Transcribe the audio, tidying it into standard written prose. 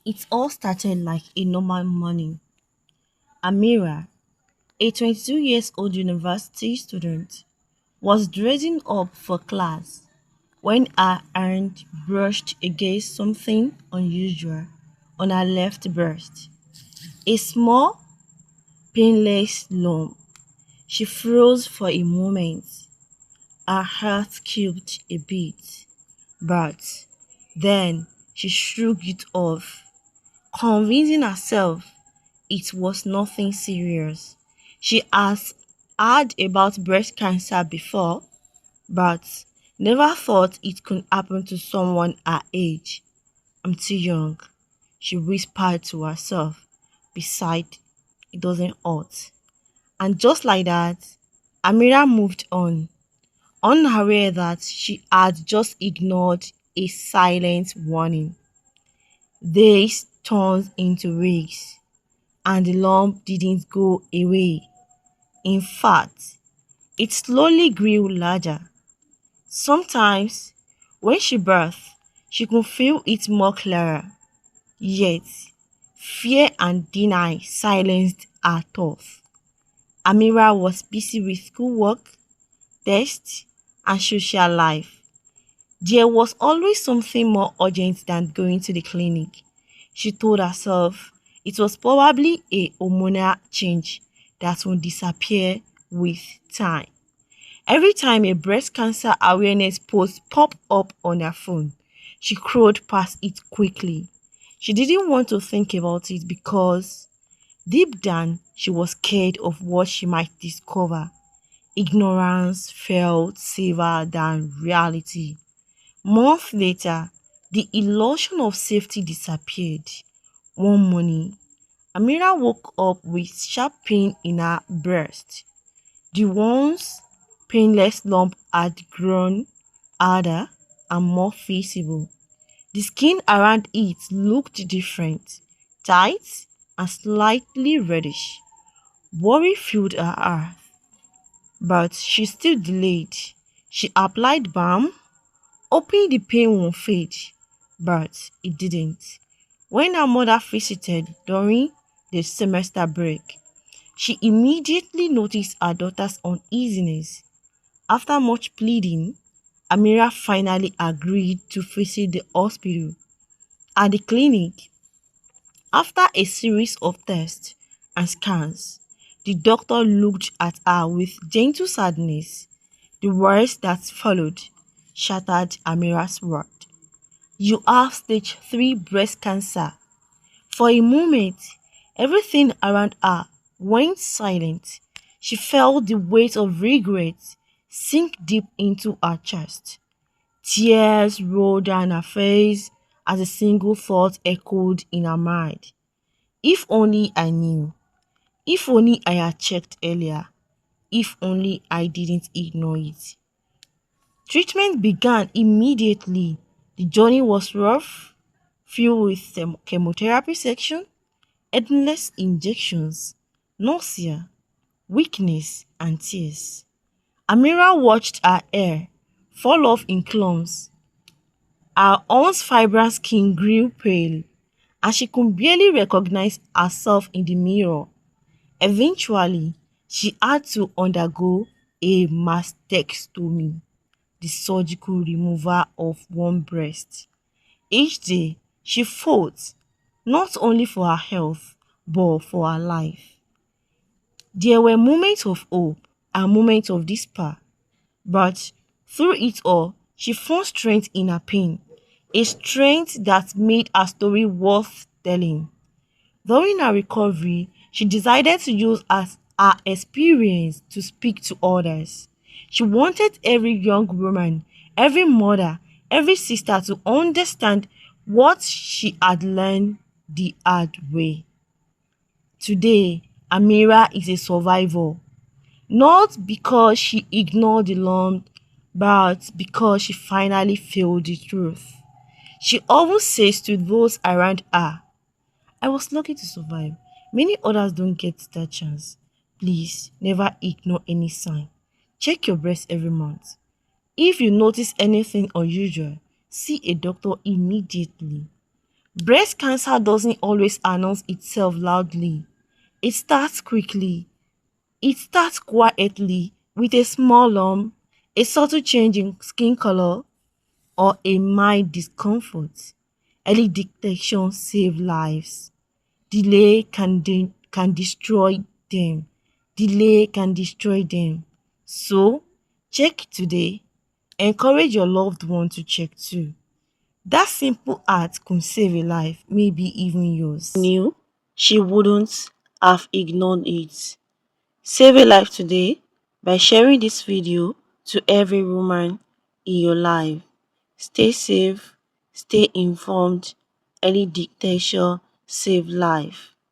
It all started like a normal morning. Amira, a 22 years old university student, was dressing up for class when her hand brushed against something unusual on her left breast. A small, painless lump. She froze for a moment. Her heart skipped a beat, but then she shrugged it off, convincing herself it was nothing serious. She has heard about breast cancer before, but never thought it could happen to someone her age. I'm too young, she whispered to herself. Besides, it doesn't hurt. And just like that, Amira moved on, unaware that she had just ignored a silent warning. Days turned into weeks, and the lump didn't go away. In fact, it slowly grew larger. Sometimes, when she birthed, she could feel it more clearer. Yet, fear and denial silenced her thoughts. Amira was busy with schoolwork, tests, and social life. There was always something more urgent than going to the clinic. She told herself it was probably a hormonal change that would disappear with time. Every time a breast cancer awareness post popped up on her phone, she scrolled past it quickly. She didn't want to think about it because deep down she was scared of what she might discover. Ignorance felt safer than reality. Months later, the illusion of safety disappeared. One morning, Amira woke up with sharp pain in her breast. The once painless lump had grown harder and more visible. The skin around it looked different, tight and slightly reddish. Worry filled her heart, but she still delayed. She applied balm, hoping the pain would fade, but it didn't. When her mother visited during the semester break, she immediately noticed her daughter's uneasiness. After much pleading, Amira finally agreed to visit the hospital. At the clinic, after a series of tests and scans, the doctor looked at her with gentle sadness. The words that followed shattered Amira's world. You have stage 3 breast cancer. For a moment, everything around her went silent. She felt the weight of regret sink deep into her chest. Tears rolled down her face as a single thought echoed in her mind. If only I knew. If only I had checked earlier. If only I didn't ignore it. Treatment began immediately. The journey was rough, filled with chemotherapy section, endless injections, nausea, weakness, and tears. Amira watched her hair fall off in clumps. Her once vibrant skin grew pale, and she could barely recognize herself in the mirror. Eventually, she had to undergo a mastectomy, the surgical removal of one breast. Each day, she fought, not only for her health, but for her life. There were moments of hope and moments of despair, but through it all, she found strength in her pain, a strength that made her story worth telling. During her recovery, she decided to use her experience to speak to others. She wanted every young woman, every mother, every sister to understand what she had learned the hard way. Today, Amira is a survivor, not because she ignored the lump, but because she finally felt the truth. She often says to those around her, I was lucky to survive. Many others don't get that chance. Please never ignore any sign. Check your breast every month. If you notice anything unusual, see a doctor immediately. Breast cancer doesn't always announce itself loudly. It starts quickly. It starts quietly with a small lump, a subtle change in skin color, or a mild discomfort. Early detection saves lives. Delay can destroy them. Delay can destroy them. So, check today. Encourage your loved one to check too. That simple act could save a life, maybe even yours. Knew she wouldn't have ignored it. Save a life today by sharing this video to every woman in your life. Stay safe, stay informed. Early detection save life.